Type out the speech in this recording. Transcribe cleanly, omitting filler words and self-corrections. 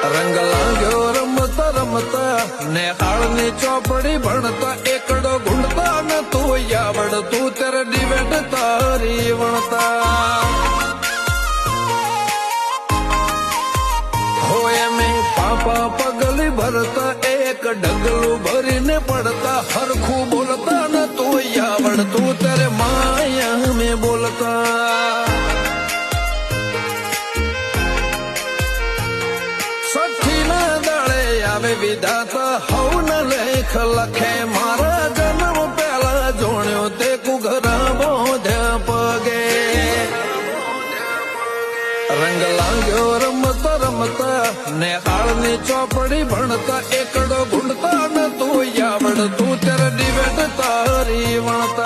રંગ લાગ્યો રમતા રમતા નેહાળની ચોપડી ભણતા એકડો ગુંડતા ન તું આવડતું ત્યારે ડિબેટ તારી વણતા હોય મેં પાપા પગલી ભરતા એક ડગલું ભરીને પડતા હરખું બોલતા ન તું આવડતું ત્યારે માયા મેં બોલતા આવે વિધાતા હવ ન લેખ લખે મારા જન્મ પહેલા જોણ્યો તે કુઘરા બોધ્યા પગે રંગ લાગ્યો રમતા રમતા નેહાળની ચોપડી ભણતા એકડો ગુંડતા ન તું આવડતું ત્યારે ડિબેટ તારી વણતા